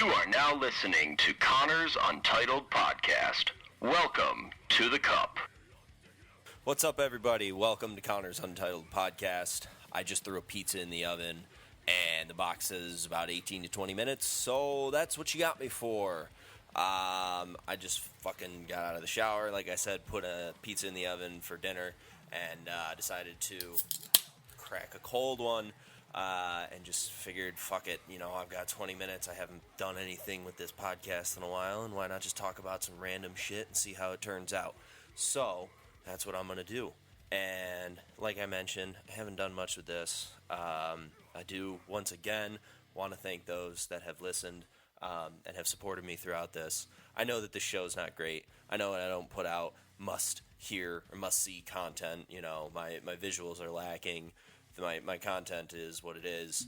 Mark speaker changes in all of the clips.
Speaker 1: You are now listening to Connor's Untitled Podcast. Welcome to the Cup.
Speaker 2: What's up, everybody? Welcome to Connor's Untitled Podcast. I just threw a pizza in the oven, and the box says about 18 to 20 minutes, so that's what you got me for. I just fucking got out of the shower, like I said, put a pizza in the oven for dinner, and decided to crack a cold one, and just figured, fuck it, I've got 20 minutes, I haven't done anything with this podcast in a while, and why not just talk about some random shit and see how it turns out. So that's what I'm going to do. And like I mentioned, I haven't done much with this. I do, once again, want to thank those that have listened and have supported me throughout this. I know that this show's not great. I know I don't put out must-hear or must-see content. My visuals are lacking. My content is what it is.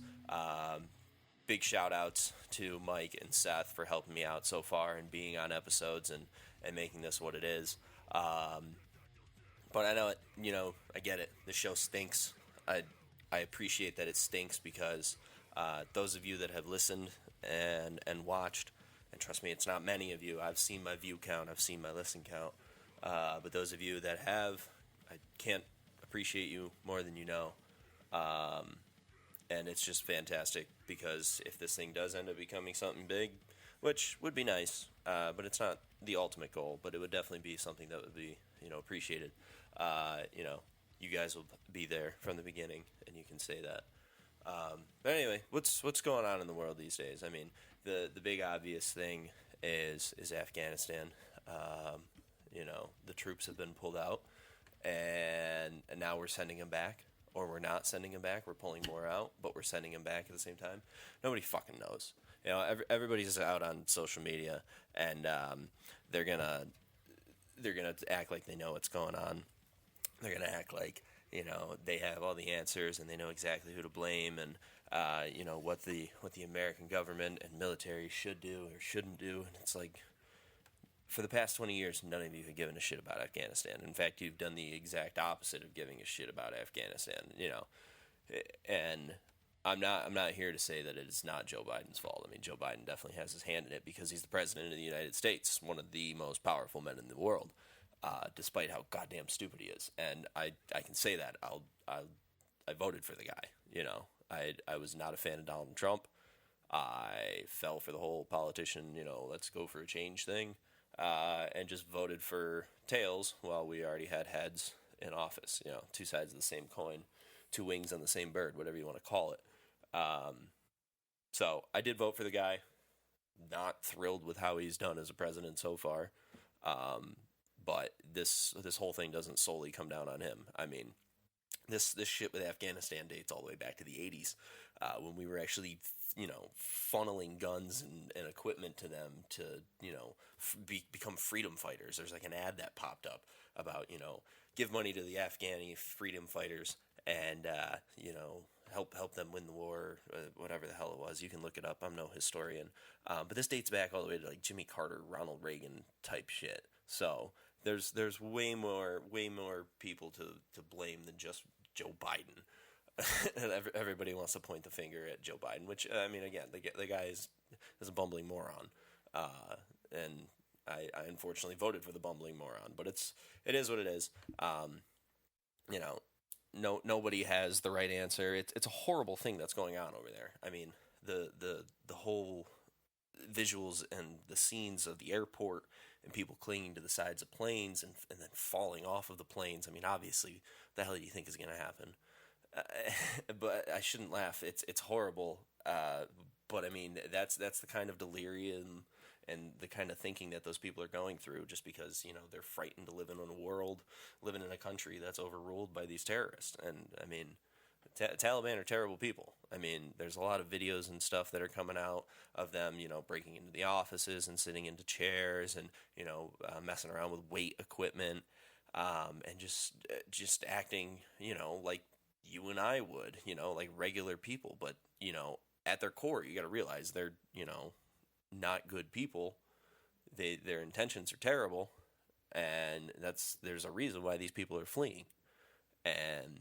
Speaker 2: Big shout-outs to Mike and Seth for helping me out so far and being on episodes and making this what it is. But I know it, I get it. The show stinks. I appreciate that it stinks because those of you that have listened and watched, and trust me, it's not many of you. I've seen my view count. I've seen my listen count. But those of you that have, I can't appreciate you more than you know. And it's just fantastic because if this thing does end up becoming something big, which would be nice, but it's not the ultimate goal, but it would definitely be something that would be, appreciated. You guys will be there from the beginning, and you can say that. But anyway, what's going on in the world these days? I mean, the big obvious thing is Afghanistan. The troops have been pulled out, and now we're sending them back, or we're not sending them back. We're pulling more out, but we're sending them back at the same time. Nobody fucking knows. Everybody's out on social media, and they're gonna act like they know what's going on. They're gonna act like they have all the answers and they know exactly who to blame and what the American government and military should do or shouldn't do. And it's like, for the past 20 years, none of you have given a shit about Afghanistan. In fact, you've done the exact opposite of giving a shit about Afghanistan. And I'm not here to say that it is not Joe Biden's fault. I mean, Joe Biden definitely has his hand in it because he's the president of the United States, one of the most powerful men in the world, despite how goddamn stupid he is. And I can say that. I voted for the guy. I was not a fan of Donald Trump. I fell for the whole politician, let's go for a change thing, and just voted for tails while we already had heads in office. Two sides of the same coin, two wings on the same bird, whatever you want to call it. So I did vote for the guy. Not thrilled with how he's done as a president so far. But this whole thing doesn't solely come down on him. I mean, this shit with Afghanistan dates all the way back to the 80s, when we were actually, funneling guns and equipment to them to, become freedom fighters. There's like an ad that popped up about, give money to the Afghani freedom fighters and, help them win the war, whatever the hell it was. You can look it up. I'm no historian. But this dates back all the way to like Jimmy Carter, Ronald Reagan type shit. So there's way more people to blame than just Joe Biden. Everybody wants to point the finger at Joe Biden, which, I mean, again, the guy is a bumbling moron. And I unfortunately voted for the bumbling moron, but it is what it is. Nobody has the right answer. It's a horrible thing that's going on over there. I mean, the whole visuals and the scenes of the airport and people clinging to the sides of planes and then falling off of the planes. I mean, obviously, what the hell do you think is going to happen? But I shouldn't laugh. It's horrible. But I mean, that's the kind of delirium and the kind of thinking that those people are going through just because, they're frightened to live in a country that's overruled by these terrorists. And I mean, Taliban are terrible people. I mean, there's a lot of videos and stuff that are coming out of them, breaking into the offices and sitting into chairs and, messing around with weight equipment, and just acting, like you and I would, like regular people. But, at their core, you got to realize they're, not good people. Their intentions are terrible, and there's a reason why these people are fleeing. And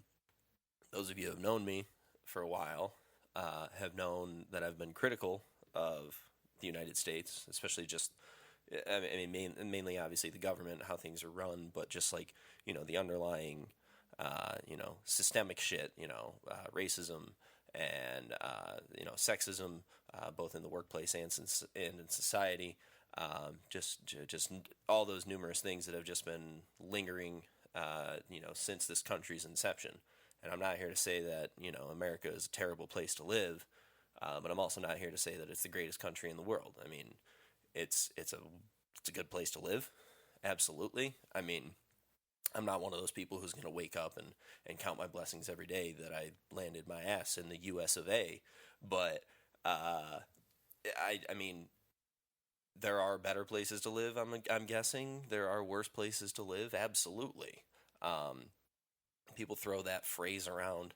Speaker 2: those of you who have known me for a while have known that I've been critical of the United States, especially just, I mean, mainly obviously the government, how things are run, but just like, the underlying, systemic shit, racism and, sexism, both in the workplace and in society. Just all those numerous things that have just been lingering, since this country's inception. And I'm not here to say that, America is a terrible place to live, but I'm also not here to say that it's the greatest country in the world. I mean, it's a good place to live, absolutely. I mean, I'm not one of those people who's going to wake up and count my blessings every day that I landed my ass in the U.S. of A. But I mean, there are better places to live. I'm guessing there are worse places to live. Absolutely. People throw that phrase around.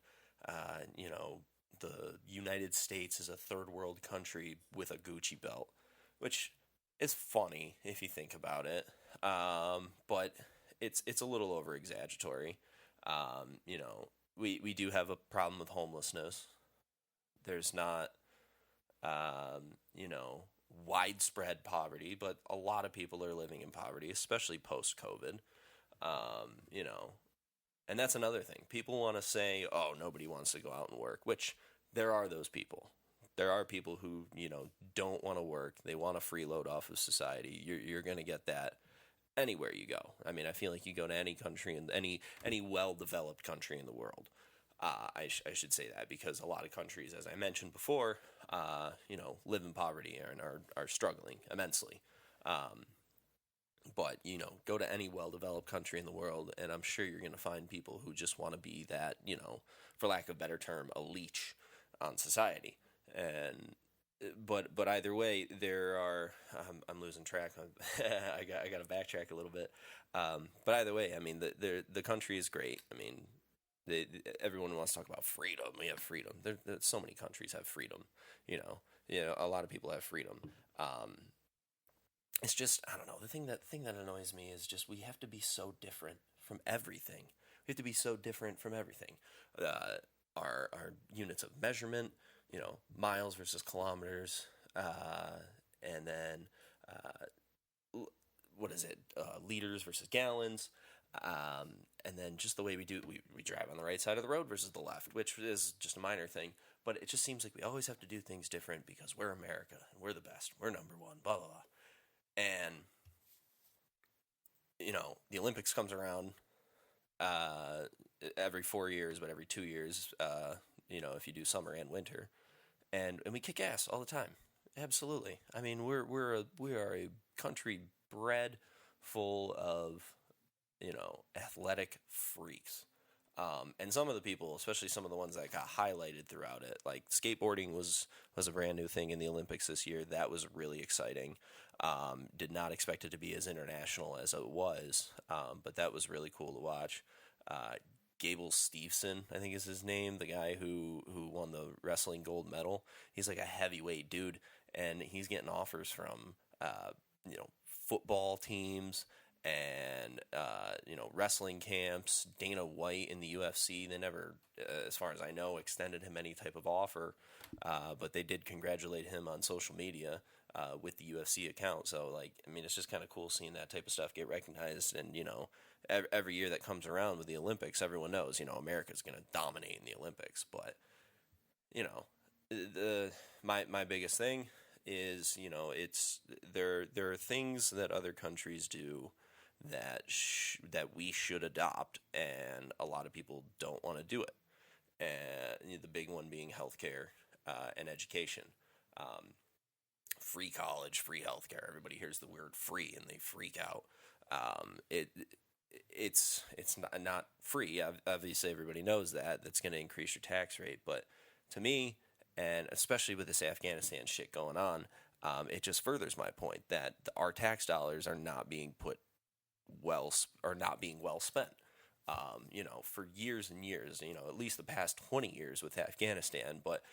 Speaker 2: The United States is a third world country with a Gucci belt, which is funny if you think about it. But it's a little over exaggeratory. We do have a problem with homelessness. There's not, widespread poverty, but a lot of people are living in poverty, especially post COVID. And that's another thing. People want to say, oh, nobody wants to go out and work, which there are those people. There are people who, don't want to work. They want to freeload off of society. You're going to get that anywhere you go. I mean, I feel like you go to any country, and any well-developed country in the world. I should say that, because a lot of countries, as I mentioned before, live in poverty and are struggling immensely. But, go to any well-developed country in the world, and I'm sure you're going to find people who just want to be that, for lack of a better term, a leech on society. And but either way, there are. I'm losing track. I got to backtrack a little bit. But either way, I mean, the country is great. I mean, everyone wants to talk about freedom. We have freedom. So many countries have freedom. A lot of people have freedom. It's just, I don't know. The thing that annoys me is just we have to be so different from everything. We have to be so different from everything. Our units of measurement, miles versus kilometers, and then what is it? Liters versus gallons, and then just the way we drive on the right side of the road versus the left, which is just a minor thing. But it just seems like we always have to do things different because we're America and we're the best. We're number one. Blah blah blah. And, the Olympics comes around every 4 years, but every 2 years, if you do summer and winter. And we kick ass all the time. Absolutely. I mean, we are a country bred full of, athletic freaks. And some of the people, especially some of the ones that got highlighted throughout it, like skateboarding was a brand new thing in the Olympics this year. That was really exciting. Did not expect it to be as international as it was, but that was really cool to watch. Gable Steveson, I think is his name, the guy who won the wrestling gold medal. He's like a heavyweight dude, and he's getting offers from football teams and wrestling camps. Dana White in the UFC, they never, as far as I know, extended him any type of offer, but they did congratulate him on social media with the UFC account. So, it's just kind of cool seeing that type of stuff get recognized. And, every year that comes around with the Olympics, everyone knows, America's going to dominate in the Olympics. But, my biggest thing is, it's there are things that other countries do that we should adopt, and a lot of people don't want to do it. And the big one being healthcare and education. Free college, free healthcare. Everybody hears the word free and they freak out. It's not free. Obviously, everybody knows that. That's going to increase your tax rate. But to me, and especially with this Afghanistan shit going on, it just furthers my point that our tax dollars are not being not being well spent. For years and years, at least the past 20 years with Afghanistan, but,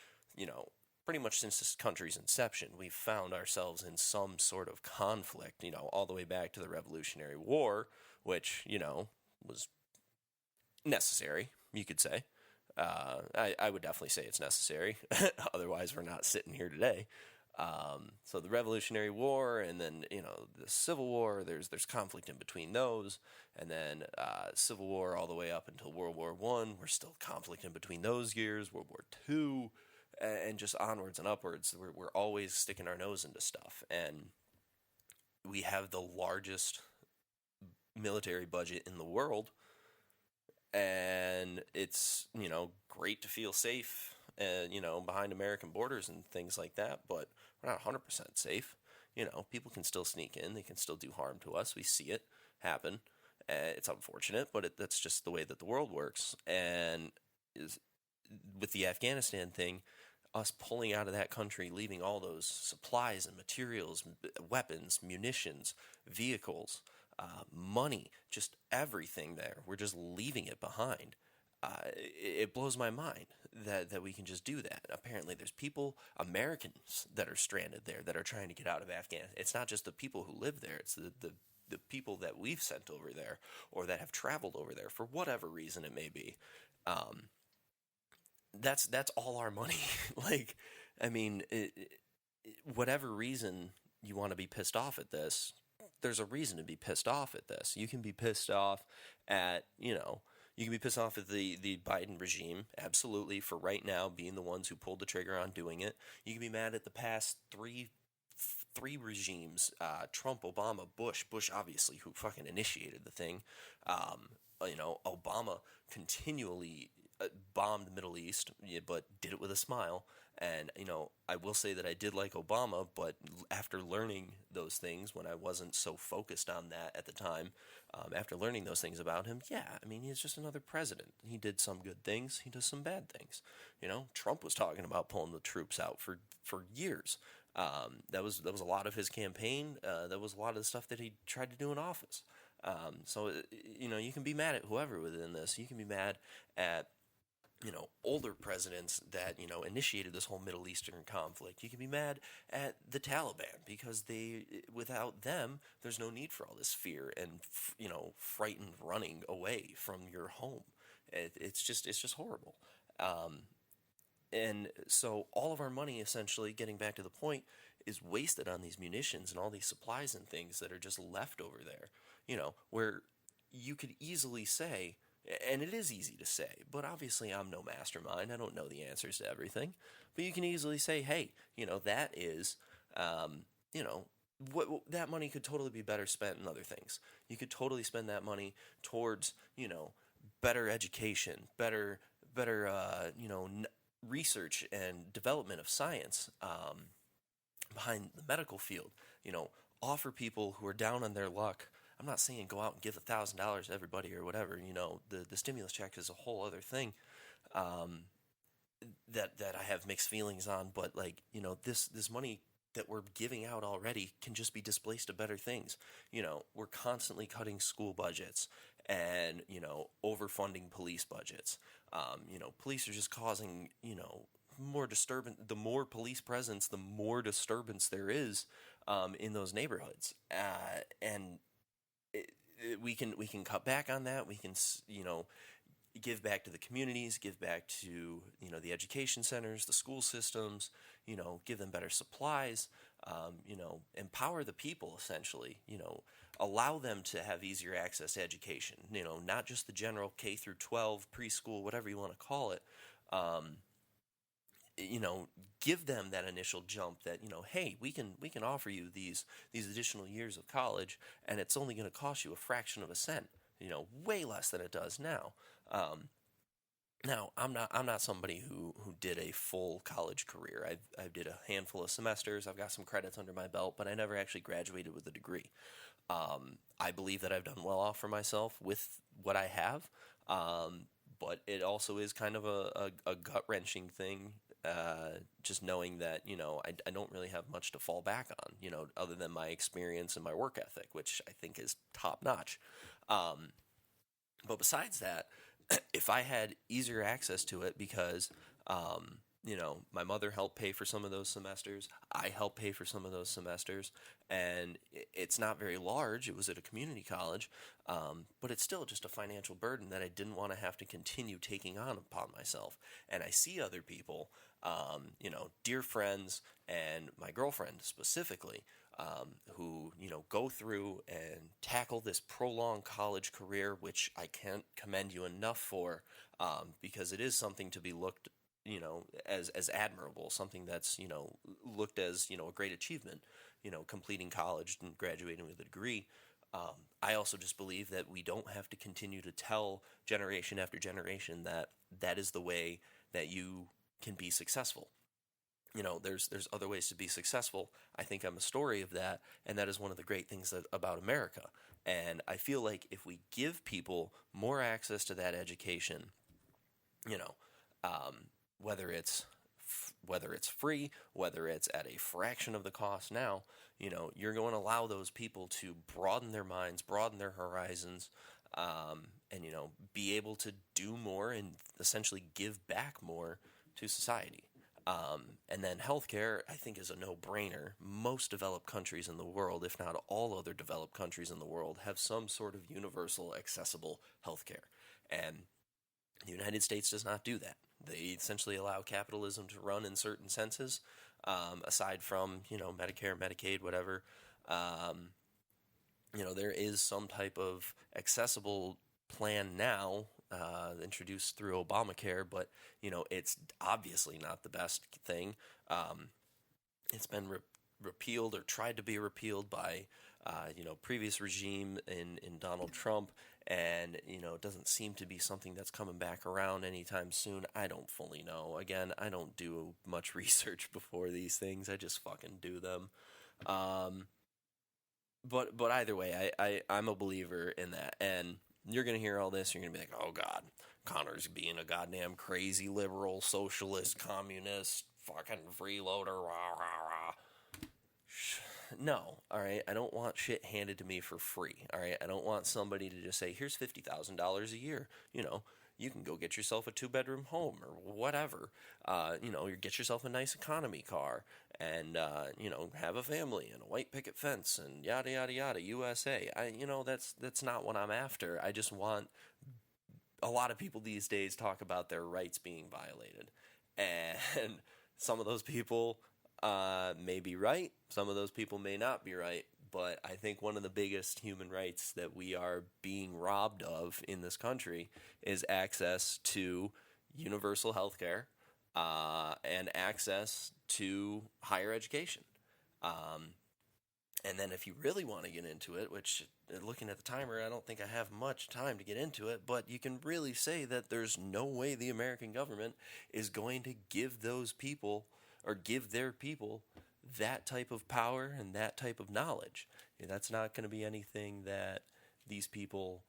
Speaker 2: pretty much since this country's inception, we've found ourselves in some sort of conflict, all the way back to the Revolutionary War, which, was necessary, you could say. I would definitely say it's necessary. Otherwise, we're not sitting here today. So the Revolutionary War, and then the Civil War. There's conflict in between those, and then Civil War all the way up until World War One. We're still conflict in between those years. World War Two, and just onwards and upwards. We're always sticking our nose into stuff, and we have the largest military budget in the world, and it's great to feel safe and behind American borders and things like that, but we're not 100% safe. People can still sneak in, they can still do harm to us. We see it happen. It's unfortunate, but that's just the way that the world works. And is with the Afghanistan thing, us pulling out of that country, leaving all those supplies and materials, weapons, munitions, vehicles, money, just everything there. We're just leaving it behind. It blows my mind that we can just do that. Apparently, there's people, Americans, that are stranded there that are trying to get out of Afghanistan. It's not just the people who live there, it's the people that we've sent over there or that have traveled over there for whatever reason it may be. That's all our money. Like, I mean, whatever reason you want to be pissed off at this, there's a reason to be pissed off at this. You can be pissed off at, you can be pissed off at the Biden regime, absolutely, for right now being the ones who pulled the trigger on doing it. You can be mad at the past three regimes, Trump, Obama, Bush obviously, who fucking initiated the thing. Obama continually bombed the Middle East, but did it with a smile. And, I will say that I did like Obama, but after learning those things, when I wasn't so focused on that at the time, after learning those things about him, yeah, I mean, he's just another president. He did some good things, he does some bad things. Trump was talking about pulling the troops out for years. That was a lot of his campaign. That was a lot of the stuff that he tried to do in office. So you can be mad at whoever within this. You can be mad at older presidents that initiated this whole Middle Eastern conflict. You can be mad at the Taliban because without them, there's no need for all this fear and frightened running away from your home. It's just horrible. And so all of our money, essentially, getting back to the point, is wasted on these munitions and all these supplies and things that are just left over there. Where you could easily say, and it is easy to say, but obviously I'm no mastermind. I don't know the answers to everything. But you can easily say, hey, that is, that money could totally be better spent in other things. You could totally spend that money towards, better education, better, research and development of science behind the medical field. Offer people who are down on their luck. I'm not saying go out and give $1,000 to everybody or whatever. The stimulus check is a whole other thing that I have mixed feelings on. But this money that we're giving out already can just be displaced to better things. We're constantly cutting school budgets and overfunding police budgets. Police are just causing more disturbance. The more police presence, the more disturbance there is in those neighborhoods, and we can cut back on that. We can give back to the communities, give back to the education centers, the school systems. Give them better supplies. Empower the people, essentially. Allow them to have easier access to education. Not just the general K through 12 preschool, whatever you want to call it. Give them that initial jump that, hey, we can offer you these additional years of college, and it's only going to cost you a fraction of a cent, way less than it does now. Now, I'm not somebody who did a full college career. I did a handful of semesters. I've got some credits under my belt, but I never actually graduated with a degree. I believe that I've done well off for myself with what I have, but it also is kind of a gut-wrenching thing, just knowing that, I don't really have much to fall back on, other than my experience and my work ethic, which I think is top-notch. But besides that, if I had easier access to it because, my mother helped pay for some of those semesters. I helped pay for some of those semesters, and it's not very large. It was at a community college, but it's still just a financial burden that I didn't want to have to continue taking on upon myself. And I see other people, dear friends and my girlfriend specifically, who, go through and tackle this prolonged college career, which I can't commend you enough for, because it is something to be looked as admirable, something that's, looked as, a great achievement, completing college and graduating with a degree. I also just believe that we don't have to continue to tell generation after generation that that is the way that you can be successful. There's other ways to be successful. I think I'm a story of that, and that is one of the great things about America. And I feel like if we give people more access to that education, whether it's free, whether it's at a fraction of the cost now, you're going to allow those people to broaden their minds, broaden their horizons, and be able to do more and essentially give back more to society. And then healthcare, I think, is a no-brainer. Most developed countries in the world, if not all other developed countries in the world, have some sort of universal, accessible healthcare. And the United States does not do that. They essentially allow capitalism to run in certain senses, aside from, Medicare, Medicaid, whatever. There is some type of accessible plan now, introduced through Obamacare, but, it's obviously not the best thing. It's been repealed or tried to be repealed by, previous regime in Donald Trump, and, it doesn't seem to be something that's coming back around anytime soon. I don't fully know. Again, I don't do much research before these things. I just fucking do them. But either way, I'm a believer in that, and you're going to hear all this, you're going to be like, oh God, Connor's being a goddamn crazy liberal, socialist, communist, fucking freeloader, rah, rah, rah. No, all right, I don't want shit handed to me for free, all right? I don't want somebody to just say, here's $50,000 a year, you can go get yourself a 2-bedroom home or whatever, you get yourself a nice economy car and, have a family and a white picket fence and yada, yada, yada, USA. That's not what I'm after. I just want, a lot of people these days talk about their rights being violated, and some of those people may be right, some of those people may not be right, but I think one of the biggest human rights that we are being robbed of in this country is access to universal health care and access to higher education. And then if you really want to get into it, which, looking at the timer, I don't think I have much time to get into it, but you can really say that there's no way the American government is going to give those people or give their people that type of power and that type of knowledge. That's not going to be anything that these people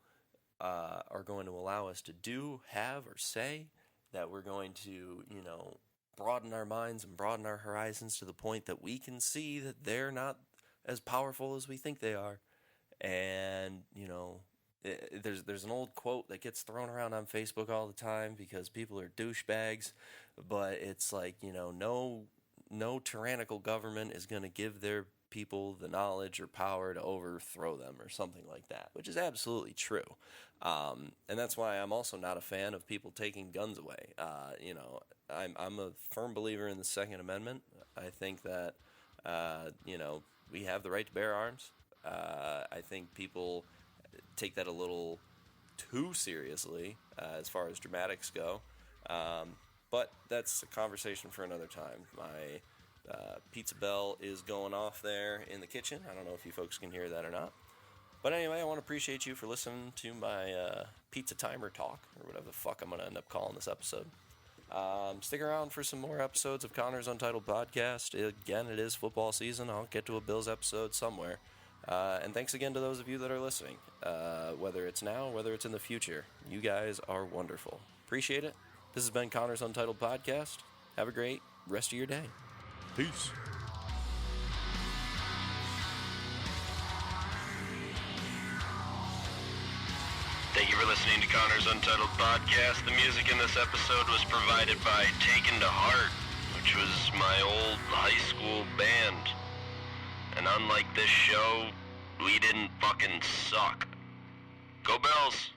Speaker 2: are going to allow us to do, have, or say, that we're going to, broaden our minds and broaden our horizons to the point that we can see that they're not as powerful as we think they are. And, there's an old quote that gets thrown around on Facebook all the time because people are douchebags, but it's like, no tyrannical government is going to give their people the knowledge or power to overthrow them or something like that, which is absolutely true. And that's why I'm also not a fan of people taking guns away. I'm a firm believer in the Second Amendment. I think that, we have the right to bear arms. I think people take that a little too seriously as far as dramatics go. But that's a conversation for another time. My pizza bell is going off there in the kitchen. I don't know if you folks can hear that or not. But anyway, I want to appreciate you for listening to my pizza timer talk, or whatever the fuck I'm going to end up calling this episode. Stick around for some more episodes of Connor's Untitled Podcast. Again, it is football season. I'll get to a Bills episode somewhere. And thanks again to those of you that are listening, whether it's now, whether it's in the future. You guys are wonderful. Appreciate it. This has been Connor's Untitled Podcast. Have a great rest of your day. Peace.
Speaker 1: Thank you for listening to Connor's Untitled Podcast. The music in this episode was provided by Taken to Heart. which was my old high school band. And unlike this show, we didn't fucking suck. Go Bills!